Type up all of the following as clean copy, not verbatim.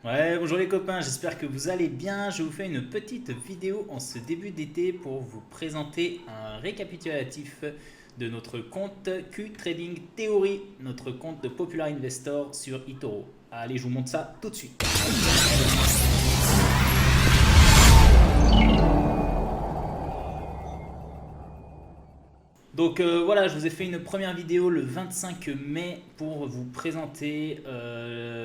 Ouais, bonjour les copains, j'espère que vous allez bien. Je vous fais une petite vidéo en ce début d'été pour vous présenter un récapitulatif de notre compte Q-Trading Theory, notre compte de Popular Investor sur eToro. Allez, je vous montre ça tout de suite. Donc voilà, je vous ai fait une première vidéo le 25 mai pour vous présenter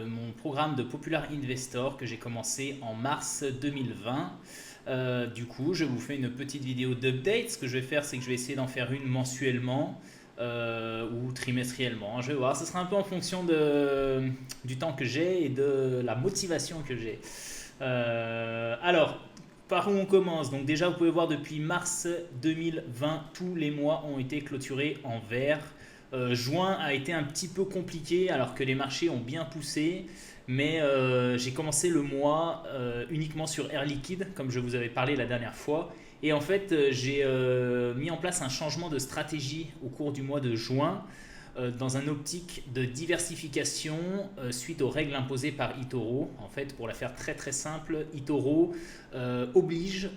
mon programme de Popular Investor que j'ai commencé en mars 2020. Du coup, je vous fais une petite vidéo d'update. Ce que je vais faire, c'est que je vais essayer d'en faire une mensuellement ou trimestriellement. Je vais voir, ce sera un peu en fonction du temps que j'ai et de la motivation que j'ai. Alors, par où on commence? Donc déjà, vous pouvez voir depuis mars 2020, tous les mois ont été clôturés en vert. Juin a été un petit peu compliqué alors que les marchés ont bien poussé. Mais j'ai commencé le mois uniquement sur Air Liquide, comme je vous avais parlé la dernière fois. Et en fait, j'ai mis en place un changement de stratégie au cours du mois de juin dans un optique de diversification suite aux règles imposées par eToro. En fait, pour la faire très très simple, eToro oblige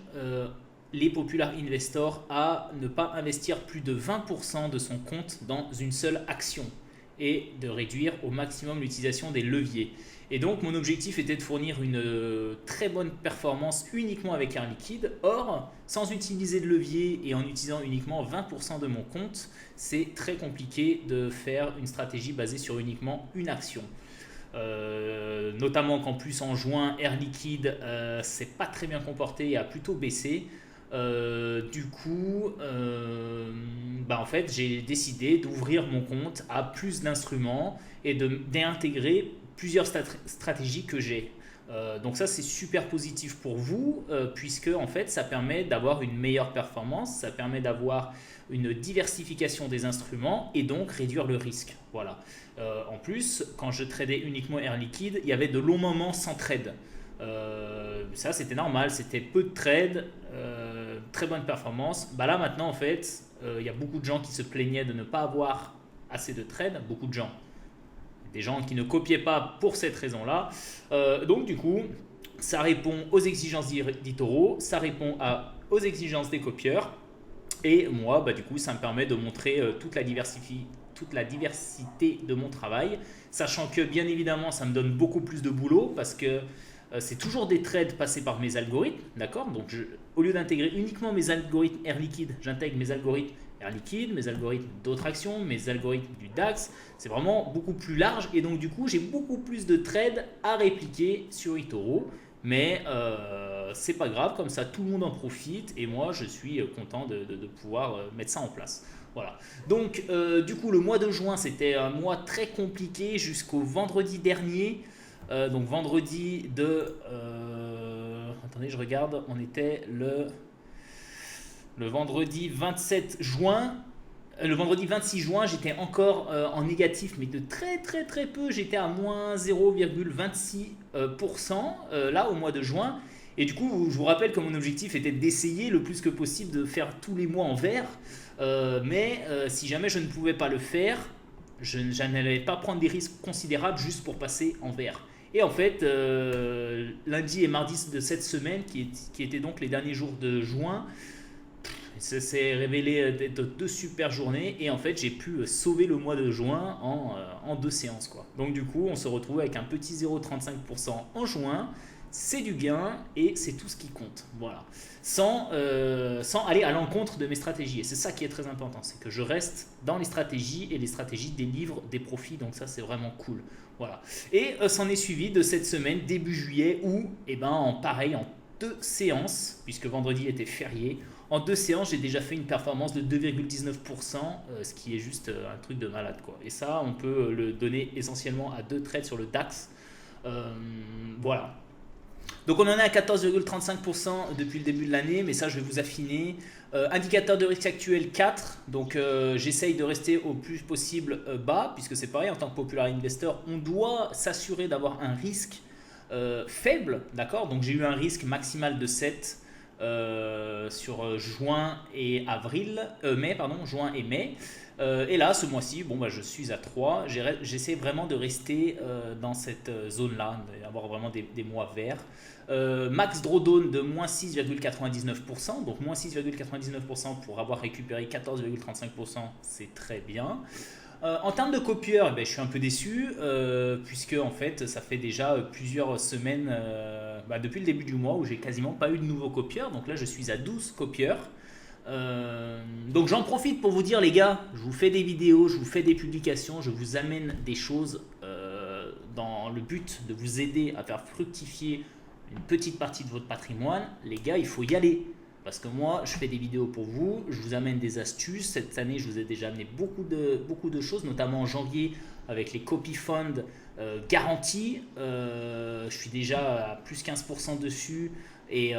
les popular investors à ne pas investir plus de 20% de son compte dans une seule action et de réduire au maximum l'utilisation des leviers. Et donc mon objectif était de fournir une très bonne performance uniquement avec Air Liquide. Or, sans utiliser de levier et en utilisant uniquement 20% de mon compte, c'est très compliqué de faire une stratégie basée sur uniquement une action. Notamment qu'en plus en juin, Air Liquide s'est pas très bien comporté et a plutôt baissé. En fait, j'ai décidé d'ouvrir mon compte à plus d'instruments et d'intégrer plusieurs stratégies que j'ai. Donc ça, c'est super positif pour vous, puisque en fait, ça permet d'avoir une meilleure performance, ça permet d'avoir une diversification des instruments et donc réduire le risque. Voilà. En plus, quand je tradais uniquement Air Liquide, il y avait de longs moments sans trade. Ça, c'était normal, c'était peu de trades, très bonne performance. Bah là, maintenant, en fait, il y a beaucoup de gens qui se plaignaient de ne pas avoir assez de trades, beaucoup de gens. Des gens qui ne copiaient pas pour cette raison-là. Donc, du coup, ça répond aux exigences d'eToro, ça répond aux exigences des copieurs. Et moi, bah, du coup, ça me permet de montrer toute la diversité de mon travail, sachant que bien évidemment, ça me donne beaucoup plus de boulot parce que c'est toujours des trades passés par mes algorithmes, d'accord? Donc, au lieu d'intégrer uniquement mes algorithmes Air Liquide, j'intègre mes algorithmes Air Liquide, mes algorithmes d'autres actions, mes algorithmes du DAX. C'est vraiment beaucoup plus large et donc, du coup, j'ai beaucoup plus de trades à répliquer sur eToro. Mais c'est pas grave, comme ça tout le monde en profite et moi je suis content de pouvoir mettre ça en place. Voilà. Donc du coup le mois de juin c'était un mois très compliqué jusqu'au vendredi dernier. Donc vendredi attendez, je regarde, on était le vendredi 27 juin. Le vendredi 26 juin, j'étais encore en négatif, mais de très très très peu. J'étais à moins 0,26% là au mois de juin. Et du coup, je vous rappelle que mon objectif était d'essayer le plus que possible de faire tous les mois en vert. Si jamais je ne pouvais pas le faire, je n'allais pas prendre des risques considérables juste pour passer en vert. Et en fait, lundi et mardi de cette semaine, qui étaient donc les derniers jours de juin, ça s'est révélé être deux super journées et en fait j'ai pu sauver le mois de juin en deux séances quoi. Donc du coup on se retrouve avec un petit 0,35% en juin, c'est du gain et c'est tout ce qui compte. Voilà. Sans aller à l'encontre de mes stratégies. Et c'est ça qui est très important, c'est que je reste dans les stratégies et les stratégies délivrent des profits, donc ça c'est vraiment cool. Voilà. Et s'en est suivi de cette semaine début juillet où, en deux séances, puisque vendredi était férié, en deux séances, j'ai déjà fait une performance de 2,19%, ce qui est juste un truc de malade, quoi. Et ça, on peut le donner essentiellement à deux trades sur le DAX. Voilà. Donc on en est à 14,35% depuis le début de l'année, mais ça je vais vous affiner. Indicateur de risque actuel 4, donc j'essaye de rester au plus possible bas, puisque c'est pareil, en tant que popular investor, on doit s'assurer d'avoir un risque faible, d'accord? Donc j'ai eu un risque maximal de 7, sur mai, pardon, juin et mai. Et là, ce mois-ci, bon, bah, je suis à 3. J'essaie vraiment de rester dans cette zone-là, d'avoir vraiment des mois verts. Max drawdown de moins 6,99%, donc moins 6,99% pour avoir récupéré 14,35%, c'est très bien. En termes de copieurs, eh ben, je suis un peu déçu, puisque en fait, ça fait déjà plusieurs semaines, depuis le début du mois, où j'ai quasiment pas eu de nouveaux copieurs. Donc là, je suis à 12 copieurs. Donc j'en profite pour vous dire, les gars, je vous fais des vidéos, je vous fais des publications, je vous amène des choses dans le but de vous aider à faire fructifier une petite partie de votre patrimoine. Les gars, il faut y aller. Parce que moi, je fais des vidéos pour vous, je vous amène des astuces. Cette année, je vous ai déjà amené beaucoup de choses, notamment en janvier avec les copy funds garantis. Je suis déjà à plus 15% dessus et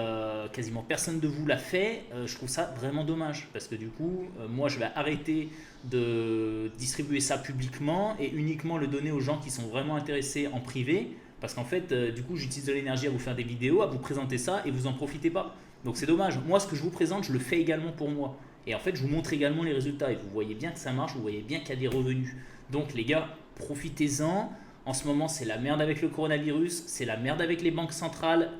quasiment personne de vous l'a fait. Je trouve ça vraiment dommage parce que du coup, moi, je vais arrêter de distribuer ça publiquement et uniquement le donner aux gens qui sont vraiment intéressés en privé. Parce qu'en fait, du coup, j'utilise de l'énergie à vous faire des vidéos, à vous présenter ça et vous en profitez pas. Donc c'est dommage. Moi, ce que je vous présente, je le fais également pour moi. Et en fait, je vous montre également les résultats. Et vous voyez bien que ça marche, vous voyez bien qu'il y a des revenus. Donc les gars, profitez-en. En ce moment, c'est la merde avec le coronavirus. C'est la merde avec les banques centrales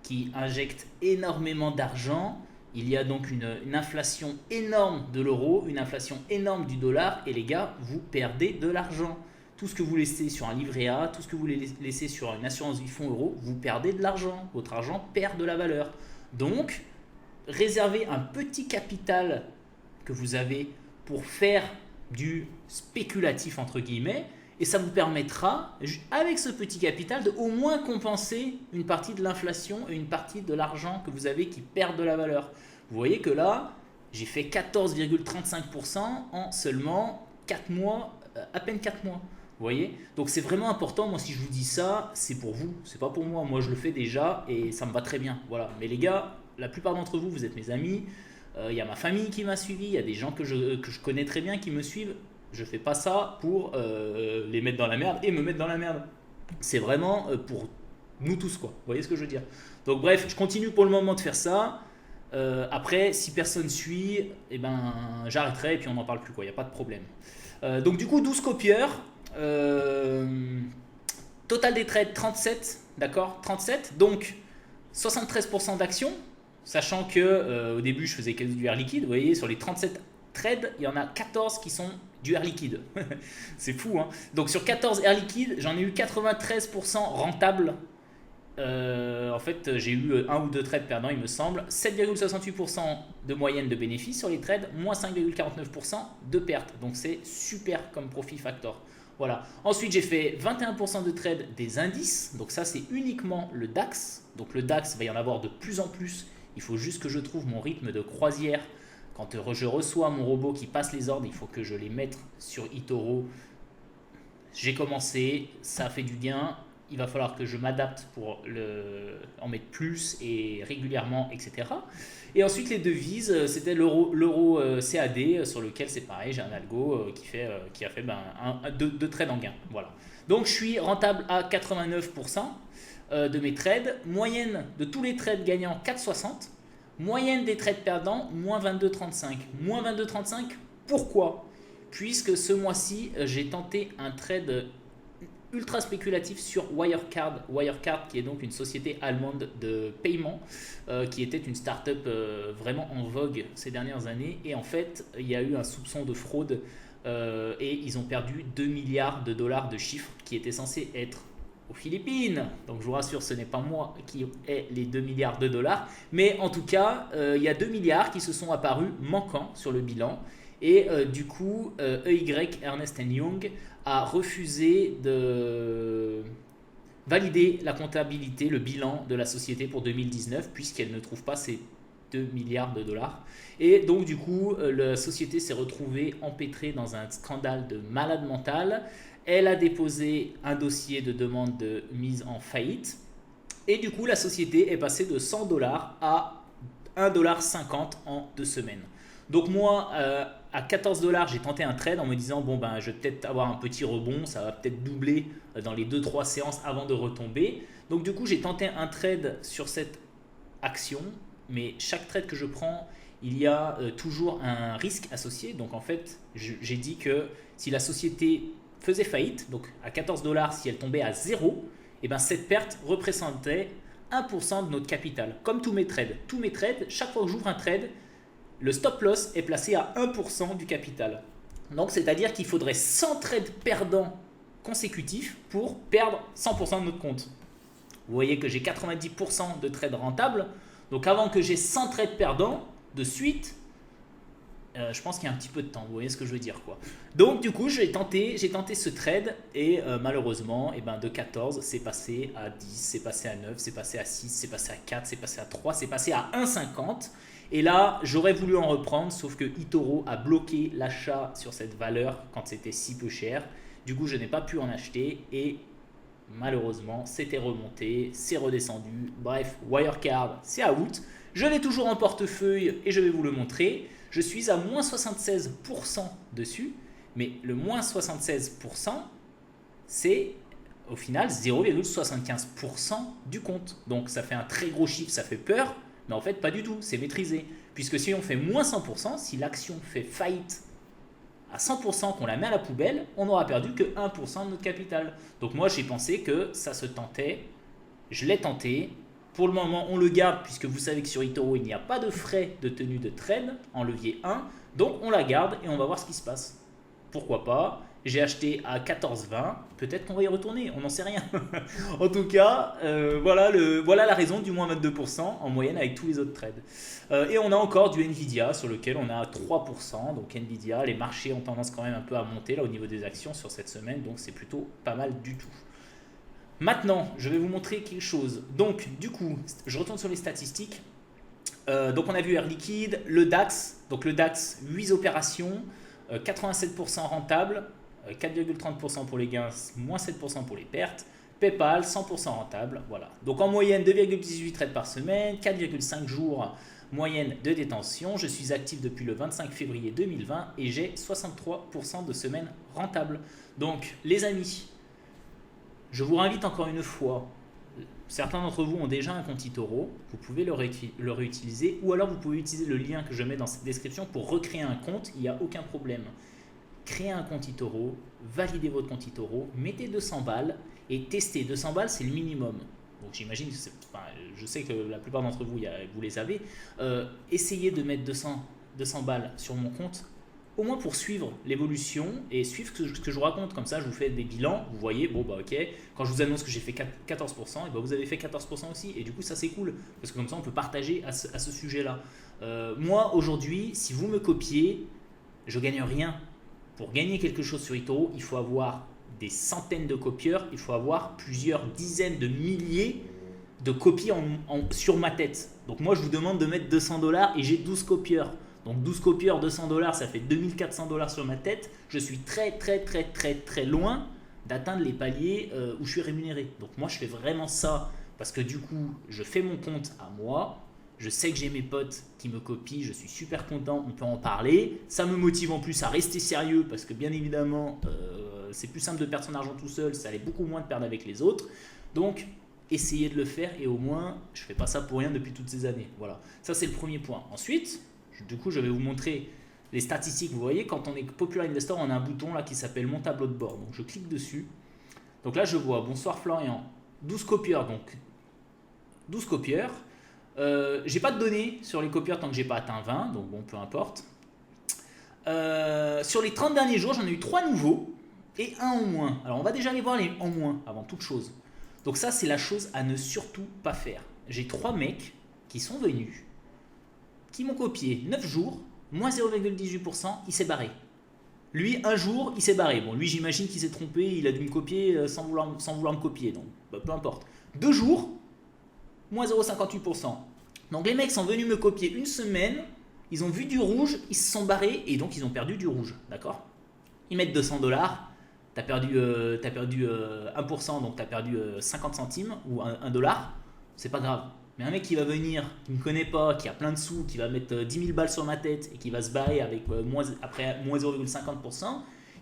qui injectent énormément d'argent. Il y a donc une inflation énorme de l'euro, une inflation énorme du dollar. Et les gars, vous perdez de l'argent. Tout ce que vous laissez sur un livret A, tout ce que vous laissez sur une assurance vie fonds euro, vous perdez de l'argent. Votre argent perd de la valeur. Donc, réservez un petit capital que vous avez pour faire du spéculatif entre guillemets et ça vous permettra, avec ce petit capital, de au moins compenser une partie de l'inflation et une partie de l'argent que vous avez qui perd de la valeur. Vous voyez que là, j'ai fait 14,35% en seulement 4 mois, à peine 4 mois. Vous voyez? Donc c'est vraiment important. Moi, si je vous dis ça, c'est pour vous, c'est pas pour moi. Moi, je le fais déjà et ça me va très bien. Voilà. Mais les gars, la plupart d'entre vous, vous êtes mes amis. Il y a ma famille qui m'a suivi. Il y a des gens que je connais très bien qui me suivent. Je fais pas ça pour les mettre dans la merde et me mettre dans la merde. C'est vraiment pour nous tous, quoi. Vous voyez ce que je veux dire? Donc bref, je continue pour le moment de faire ça. Après, si personne suit, eh ben, j'arrêterai et puis on n'en parle plus, quoi. Il n'y a pas de problème. Donc du coup, 12 copieurs. Total des trades 37, d'accord, 37, donc 73% d'actions, sachant que au début je faisais que du air liquide. Vous voyez, sur les 37 trades, il y en a 14 qui sont du air liquide. C'est fou, hein. Donc sur 14 air liquide, j'en ai eu 93% rentables. En fait, j'ai eu un ou deux trades perdants, il me semble. 7,68% de moyenne de bénéfice sur les trades, moins 5,49% de pertes. Donc c'est super comme profit factor. Voilà. Ensuite, j'ai fait 21% de trade des indices. Donc ça, c'est uniquement le DAX. Donc le DAX, va y en avoir de plus en plus. Il faut juste que je trouve mon rythme de croisière. Quand je reçois mon robot qui passe les ordres, il faut que je les mette sur eToro. J'ai commencé, ça a fait du bien. Il va falloir que je m'adapte pour en mettre plus et régulièrement, etc. Et ensuite, les devises, c'était l'euro CAD, sur lequel c'est pareil, j'ai un algo qui a fait deux trades en gain. Voilà. Donc, je suis rentable à 89% de mes trades. Moyenne de tous les trades gagnants, 4,60. Moyenne des trades perdants, moins 22,35. Moins 22,35, pourquoi? Puisque ce mois-ci, j'ai tenté un trade ultra spéculatif sur Wirecard. Wirecard, qui est donc une société allemande de paiement, qui était une start-up vraiment en vogue ces dernières années. Et en fait, il y a eu un soupçon de fraude et ils ont perdu 2 milliards de dollars de chiffre qui étaient censés être aux Philippines. Donc je vous rassure, ce n'est pas moi qui ai les 2 milliards de dollars. Mais en tout cas, il y a 2 milliards qui se sont apparus manquants sur le bilan. Et du coup, EY, Ernst Young, a refusé de valider la comptabilité, le bilan de la société pour 2019, puisqu'elle ne trouve pas ces 2 milliards de dollars. Et donc, du coup, la société s'est retrouvée empêtrée dans un scandale de malade mental. Elle a déposé un dossier de demande de mise en faillite. Et du coup, la société est passée de 100 dollars à 1,50$ en 2 semaines. Donc moi, à 14 dollars, j'ai tenté un trade en me disant bon ben je vais peut-être avoir un petit rebond, ça va peut-être doubler dans les 2-3 séances avant de retomber. Donc du coup, j'ai tenté un trade sur cette action. mais chaque trade que je prends, il y a toujours un risque associé. Donc en fait, j'ai dit que si la société faisait faillite, donc à 14 dollars, si elle tombait à zéro, et ben cette perte représentait 1% de notre capital. Comme tous mes trades. Tous mes trades, chaque fois que j'ouvre un trade, le stop loss est placé à 1% du capital. Donc c'est-à-dire qu'il faudrait 100 trades perdants consécutifs pour perdre 100% de notre compte. Vous voyez que j'ai 90% de trades rentables. Donc avant que j'ai 100 trades perdants de suite, je pense qu'il y a un petit peu de temps, vous voyez ce que je veux dire quoi. Donc du coup j'ai tenté ce trade et malheureusement de 14 c'est passé à 10, c'est passé à 9, c'est passé à 6, c'est passé à 4, c'est passé à 3, c'est passé à 1,50 et là j'aurais voulu en reprendre sauf que eToro a bloqué l'achat sur cette valeur quand c'était si peu cher. Du coup je n'ai pas pu en acheter et malheureusement c'était remonté, c'est redescendu, bref Wirecard c'est out. Je l'ai toujours en portefeuille et je vais vous le montrer. Je suis à moins 76% dessus, mais le moins 76%, c'est au final 0,75% du compte. Donc ça fait un très gros chiffre, ça fait peur, mais en fait pas du tout, c'est maîtrisé. Puisque si on fait moins 100%, si l'action fait faillite à 100% qu'on la met à la poubelle, on n'aura perdu que 1% de notre capital. Donc moi j'ai pensé que ça se tentait, je l'ai tenté. Pour le moment, on le garde puisque vous savez que sur eToro, il n'y a pas de frais de tenue de trade en levier 1. Donc, on la garde et on va voir ce qui se passe. Pourquoi pas? J'ai acheté à 14,20. Peut-être qu'on va y retourner, on n'en sait rien. En tout cas, voilà la raison du moins 22% en moyenne avec tous les autres trades. Et on a encore du Nvidia sur lequel on a 3%. Donc, Nvidia, les marchés ont tendance quand même un peu à monter là au niveau des actions sur cette semaine. Donc, c'est plutôt pas mal du tout. Maintenant, je vais vous montrer quelque chose. Donc, du coup, je retourne sur les statistiques. Donc, on a vu Air Liquide, le DAX. Donc, le DAX, 8 opérations, 87% rentable, 4,30% pour les gains, moins 7% pour les pertes. PayPal, 100% rentable. Voilà. Donc, en moyenne, 2,18 trades par semaine, 4,5 jours moyenne de détention. Je suis actif depuis le 25 février 2020 et j'ai 63% de semaines rentables. Donc, les amis, je vous réinvite encore une fois, certains d'entre vous ont déjà un compte eToro, vous pouvez le réutiliser ou alors vous pouvez utiliser le lien que je mets dans cette description pour recréer un compte, il n'y a aucun problème. Créez un compte eToro, validez votre compte eToro, mettez 200 balles et testez. 200 balles c'est le minimum. Donc j'imagine, je sais que la plupart d'entre vous, vous les avez. Essayez de mettre 200 balles sur mon compte. Au moins pour suivre l'évolution et suivre ce que je vous raconte. Comme ça, je vous fais des bilans. Vous voyez, bon, bah ok, quand je vous annonce que j'ai fait 14%, et bah vous avez fait 14% aussi. Et du coup, ça c'est cool. Parce que comme ça, on peut partager à ce sujet-là. Moi, aujourd'hui, si vous me copiez, je ne gagne rien. Pour gagner quelque chose sur eToro, il faut avoir des centaines de copieurs. Il faut avoir plusieurs dizaines de milliers de copies sur ma tête. Donc moi, je vous demande de mettre 200 $ et j'ai 12 copieurs. Donc 12 copieurs, 200 $, ça fait 2400 $ sur ma tête. Je suis très loin d'atteindre les paliers où je suis rémunéré. Donc moi je fais vraiment ça parce que du coup je fais mon compte à moi. Je sais que j'ai mes potes qui me copient, je suis super content, on peut en parler. Ça me motive en plus à rester sérieux parce que bien évidemment c'est plus simple de perdre son argent tout seul, ça allait beaucoup moins de perdre avec les autres. Donc essayez de le faire et au moins je ne fais pas ça pour rien depuis toutes ces années. Voilà, ça c'est le premier point. Ensuite, du coup, je vais vous montrer les statistiques. Vous voyez, quand on est Popular Investor, on a un bouton là qui s'appelle Mon tableau de bord. Donc, je clique dessus. Donc là, je vois, bonsoir Florian, 12 copieurs. Donc, 12 copieurs. J'ai pas de données sur les copieurs tant que j'ai pas atteint 20. Donc, bon, peu importe. Sur les 30 derniers jours, j'en ai eu 3 nouveaux et 1 en moins. Alors, on va déjà aller voir les en moins avant toute chose. Donc, ça, c'est la chose à ne surtout pas faire. J'ai 3 mecs qui sont venus, qui m'ont copié 9 jours, moins 0,18%, il s'est barré. Lui, un jour, il s'est barré. Bon, lui, j'imagine qu'il s'est trompé, il a dû me copier sans vouloir me copier, donc peu importe. 2 jours, moins 0,58%. Donc les mecs sont venus me copier une semaine, ils ont vu du rouge, ils se sont barrés et donc ils ont perdu du rouge, d'accord? Ils mettent 200 $, t'as perdu 1%, donc t'as perdu 50 centimes ou 1 $, c'est pas grave. Mais un mec qui va venir, qui ne me connaît pas, qui a plein de sous, qui va mettre 10 000 balles sur ma tête et qui va se barrer avec après moins 0,50%,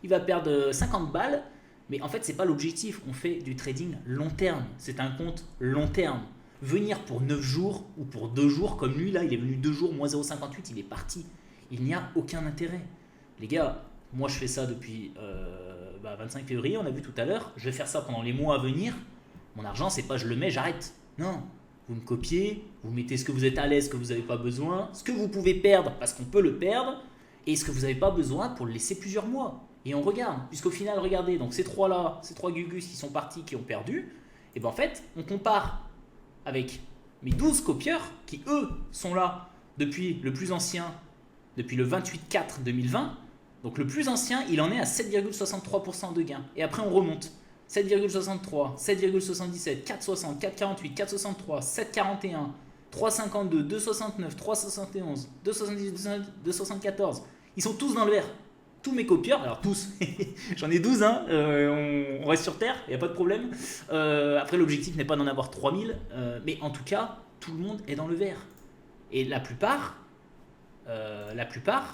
il va perdre 50 balles. Mais en fait, ce n'est pas l'objectif. On fait du trading long terme. C'est un compte long terme. venir pour 9 jours ou pour 2 jours, comme lui là, il est venu 2 jours, moins 0,58, il est parti. Il n'y a aucun intérêt. Les gars, moi je fais ça depuis 25 février, on a vu tout à l'heure, je vais faire ça pendant les mois à venir. Mon argent, c'est pas je le mets, j'arrête. Non, vous me copiez, vous mettez ce que vous êtes à l'aise, ce que vous n'avez pas besoin, ce que vous pouvez perdre parce qu'on peut le perdre, et ce que vous n'avez pas besoin pour le laisser plusieurs mois. Et on regarde, puisqu'au final, regardez, donc ces trois-là, ces trois Gugus qui sont partis, qui ont perdu, et bien en fait, on compare avec mes 12 copieurs qui, eux, sont là depuis le plus ancien, depuis le 28/4/2020. Donc le plus ancien, il en est à 7,63% de gain. Et après, on remonte. 7,63, 7,77, 4,60, 4,48, 4,63, 7,41, 3,52, 2,69, 3,71, 2,70, 2,74. Ils sont tous dans le vert. Tous mes copieurs, alors tous, j'en ai 12, hein, on reste sur Terre, il n'y a pas de problème. Après, l'objectif n'est pas d'en avoir 3000, mais en tout cas, tout le monde est dans le vert. Et la plupart,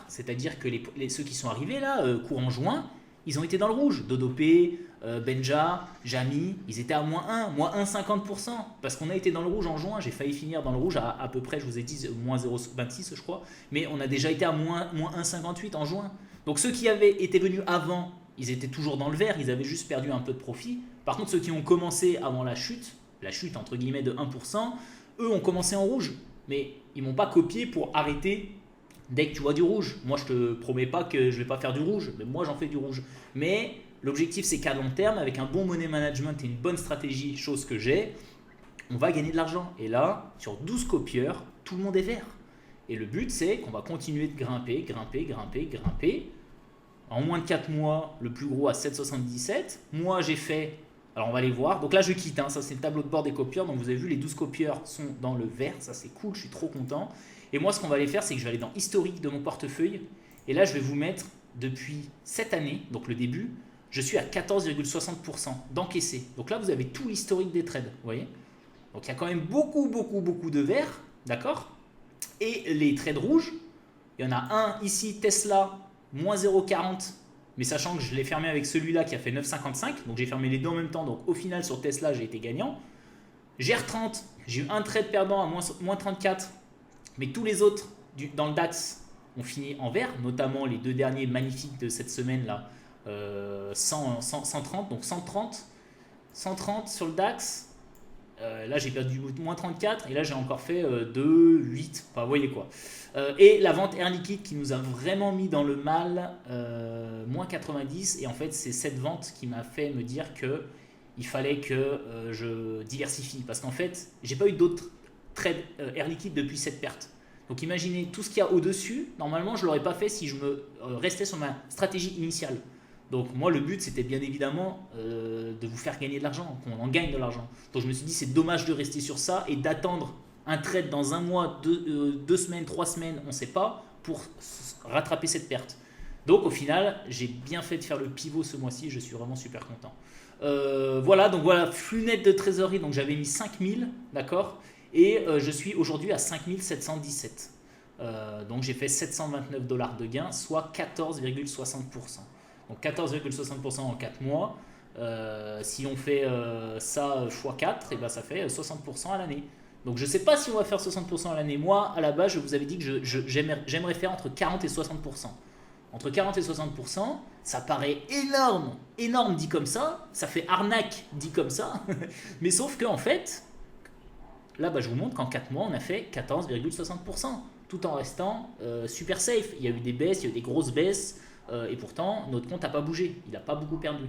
c'est-à-dire que ceux qui sont arrivés là, courant juin, ils ont été dans le rouge. Dodopé, Benja, Jamy, ils étaient à moins 1, moins 1,50%. Parce qu'on a été dans le rouge en juin, j'ai failli finir dans le rouge à peu près, je vous ai dit, moins 0,26 je crois. Mais on a déjà été à moins 1,58 en juin. Donc ceux qui avaient été venus avant, ils étaient toujours dans le vert, ils avaient juste perdu un peu de profit. Par contre, ceux qui ont commencé avant la chute entre guillemets de 1%, eux ont commencé en rouge. Mais ils m'ont pas copié pour arrêter dès que tu vois du rouge. Moi, je te promets pas que je vais pas faire du rouge, mais moi j'en fais du rouge. Mais l'objectif, c'est qu'à long terme, avec un bon money management et une bonne stratégie, chose que j'ai, on va gagner de l'argent. Et là, sur 12 copieurs, tout le monde est vert. Et le but, c'est qu'on va continuer de grimper. En moins de 4 mois, le plus gros à 7,77. Moi, j'ai fait... Alors, on va les voir. Donc là, je quitte. Ça, c'est le tableau de bord des copieurs. Donc, vous avez vu, les 12 copieurs sont dans le vert. Ça, c'est cool. Je suis trop content. Et moi, ce qu'on va aller faire, c'est que je vais aller dans historique de mon portefeuille. Et là, je vais vous mettre depuis cette année, donc le début, je suis à 14,60% d'encaissé. Donc là, vous avez tout l'historique des trades. Vous voyez ? Donc, il y a quand même beaucoup de vert. D'accord ? Et les trades rouges, il y en a un ici, Tesla, moins 0,40, mais sachant que je l'ai fermé avec celui-là qui a fait 9,55, donc j'ai fermé les deux en même temps, donc au final sur Tesla j'ai été gagnant. GR30, j'ai eu un trade perdant à moins 34, mais tous les autres dans le DAX ont fini en vert, notamment les deux derniers magnifiques de cette semaine-là, 130, donc 130 sur le DAX. Là j'ai perdu moins 34 et là j'ai encore fait 2, 8, enfin vous voyez quoi. Et la vente Air Liquide qui nous a vraiment mis dans le mal, moins 90, et en fait c'est cette vente qui m'a fait me dire que il fallait que je diversifie, parce qu'en fait j'ai pas eu d'autres trades Air Liquide depuis cette perte. Donc imaginez tout ce qu'il y a au-dessus, normalement je l'aurais pas fait si je me restais sur ma stratégie initiale. Donc moi le but c'était bien évidemment de vous faire gagner de l'argent, qu'on en gagne de l'argent. Donc je me suis dit c'est dommage de rester sur ça et d'attendre un trade dans un mois, 2 semaines, 3 semaines, on ne sait pas, pour rattraper cette perte. Donc au final j'ai bien fait de faire le pivot ce mois-ci, je suis vraiment super content. Voilà, donc voilà, flux net de trésorerie, donc j'avais mis 5000, d'accord, et je suis aujourd'hui à 5717. Donc j'ai fait 729 $ de gain, soit 14,60%. Donc 14,60% en 4 mois. Si on fait ça x 4, et ben ça fait 60% à l'année. Donc je ne sais pas si on va faire 60% à l'année. Moi, à la base, je vous avais dit que j'aimerais faire entre 40 et 60%. Entre 40 et 60%, ça paraît énorme dit comme ça. Ça fait arnaque dit comme ça. Mais sauf qu'en fait, là, je vous montre qu'en 4 mois, on a fait 14,60%. Tout en restant super safe. Il y a eu des baisses, il y a eu des grosses baisses. Et pourtant, notre compte n'a pas bougé. Il n'a pas beaucoup perdu.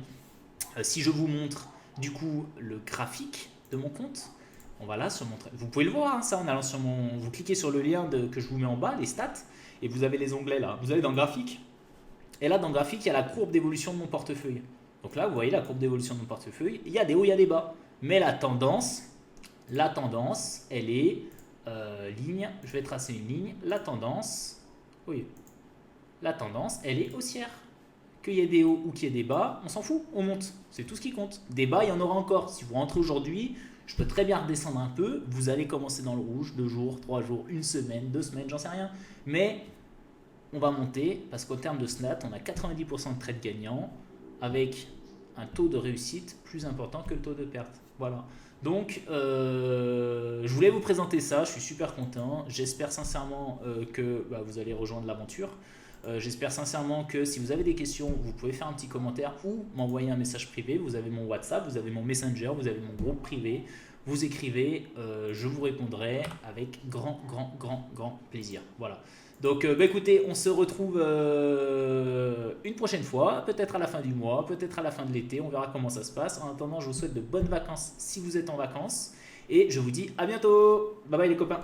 Si je vous montre du coup le graphique de mon compte, on va là sur mon... Vous pouvez le voir, ça, en allant sur mon... Vous cliquez sur le lien que je vous mets en bas, les stats, et vous avez les onglets là. Vous allez dans le graphique. Et là, dans le graphique, il y a la courbe d'évolution de mon portefeuille. Donc là, vous voyez la courbe d'évolution de mon portefeuille. Il y a des hauts, il y a des bas. Mais la tendance, elle est ligne. Je vais tracer une ligne. La tendance, elle est haussière. Qu'il y ait des hauts ou qu'il y ait des bas, on s'en fout, on monte. C'est tout ce qui compte. Des bas, il y en aura encore. Si vous rentrez aujourd'hui, je peux très bien redescendre un peu. Vous allez commencer dans le rouge, 2 jours, 3 jours, 1 semaine, 2 semaines, j'en sais rien. Mais on va monter parce qu'au terme de SNAT, on a 90% de trades gagnants avec un taux de réussite plus important que le taux de perte. Voilà. Donc, Je voulais vous présenter ça, je suis super content. J'espère sincèrement que vous allez rejoindre l'aventure. J'espère sincèrement que si vous avez des questions, vous pouvez faire un petit commentaire ou m'envoyer un message privé. Vous avez mon WhatsApp, vous avez mon Messenger, vous avez mon groupe privé. Vous écrivez, je vous répondrai avec grand plaisir. Voilà. Donc, écoutez, on se retrouve une prochaine fois, peut-être à la fin du mois, peut-être à la fin de l'été. On verra comment ça se passe. En attendant, je vous souhaite de bonnes vacances si vous êtes en vacances. Et je vous dis à bientôt. Bye bye les copains.